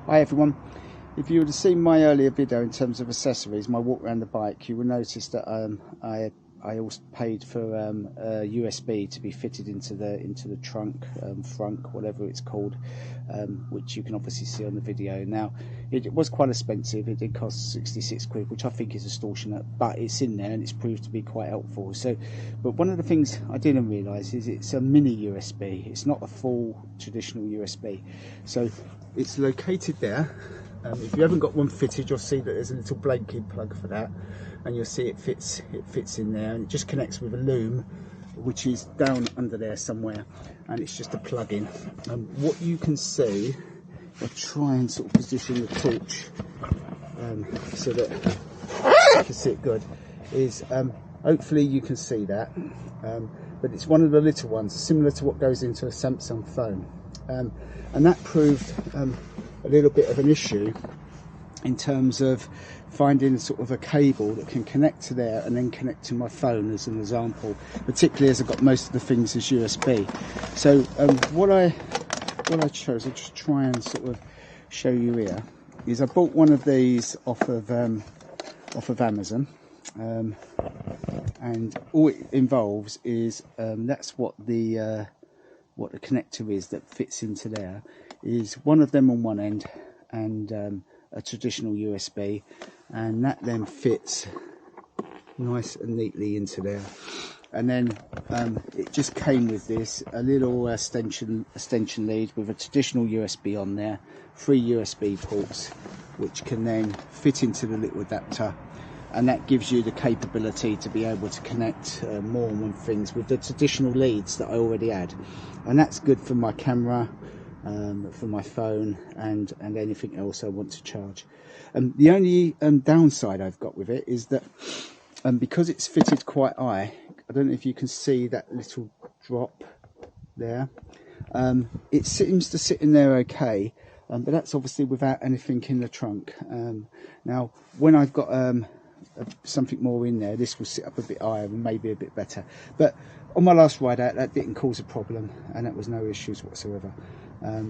Hi everyone. If you would have seen my earlier video in terms of accessories, my walk around the bike, you will notice that I also paid for a USB to be fitted into the trunk, frunk, whatever it's called, which you can obviously see on the video. Now, it was quite expensive. It did cost 66 quid, which I think is extortionate, but it's in there and it's proved to be quite helpful. So, but one of the things I didn't realise is it's a mini USB. It's not a full traditional USB. So it's located there. If you haven't got one fitted, you'll see that there's a little blanking plug for that, and you'll see it fits in there, and it just connects with a loom which is down under there somewhere, and it's just a plug-in. What you can see, I'll try and sort of position the torch so that you can see it good, is hopefully you can see that, but it's one of the little ones similar to what goes into a Samsung phone, and that proved a little bit of an issue in terms of finding sort of a cable that can connect to there and then connect to my phone, as an example, particularly as I've got most of the things as USB. So what I chose, I'll just try and sort of show you here, is I bought one of these off of Amazon, and all it involves is that's what the connector is that fits into there, is one of them on one end and a traditional USB, and that then fits nice and neatly into there. And then it just came with this, a little extension lead with a traditional USB on there, 3 USB ports which can then fit into the little adapter, and that gives you the capability to be able to connect more and more things with the traditional leads that I already had. And that's good for my camera, for my phone, and anything else I want to charge. The only downside I've got with it is that because it's fitted quite high, I don't know if you can see that little drop there, it seems to sit in there okay, but that's obviously without anything in the trunk. Now when I've got something more in there, this will sit up a bit higher and maybe a bit better, but on my last ride out that didn't cause a problem, and that was no issues whatsoever.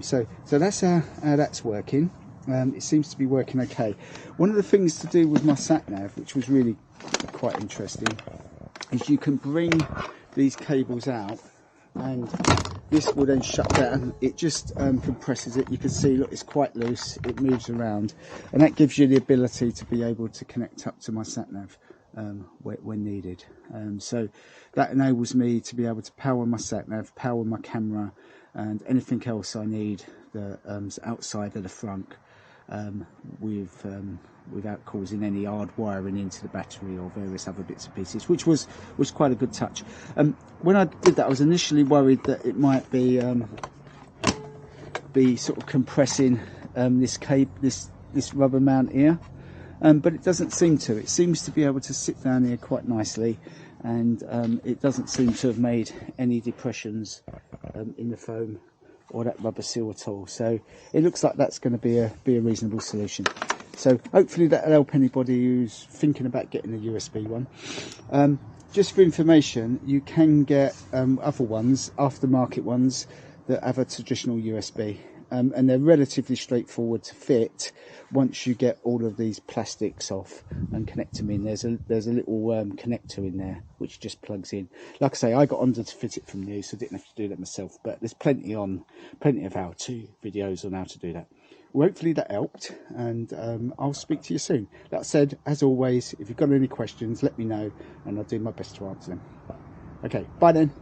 So that's how that's working. It seems to be working okay. One of the things to do with my sat nav, which was really quite interesting, is you can bring these cables out, and this will then shut down. It just compresses it. You can see, look, it's quite loose, it moves around, and that gives you the ability to be able to connect up to my sat nav when needed. So that enables me to be able to power my sat nav, power my camera, and anything else I need that's outside of the front, without causing any hard wiring into the battery or various other bits and pieces, which was quite a good touch. When I did that, I was initially worried that it might be sort of compressing this rubber mount here, but it doesn't seem to. It seems to be able to sit down here quite nicely, and it doesn't seem to have made any depressions in the foam or that rubber seal at all. So it looks like that's going to be a reasonable solution. So hopefully that'll help anybody who's thinking about getting a USB one. Just for information, you can get other ones, aftermarket ones, that have a traditional USB, and they're relatively straightforward to fit once you get all of these plastics off and connect them in. There's a little connector in there which just plugs in. Like I say, I got Honda to fit it from new, so I didn't have to do that myself, but there's plenty of how-to videos on how to do that. Well, hopefully that helped, and I'll speak to you soon. That said, as always, if you've got any questions, let me know and I'll do my best to answer them. Okay, bye then.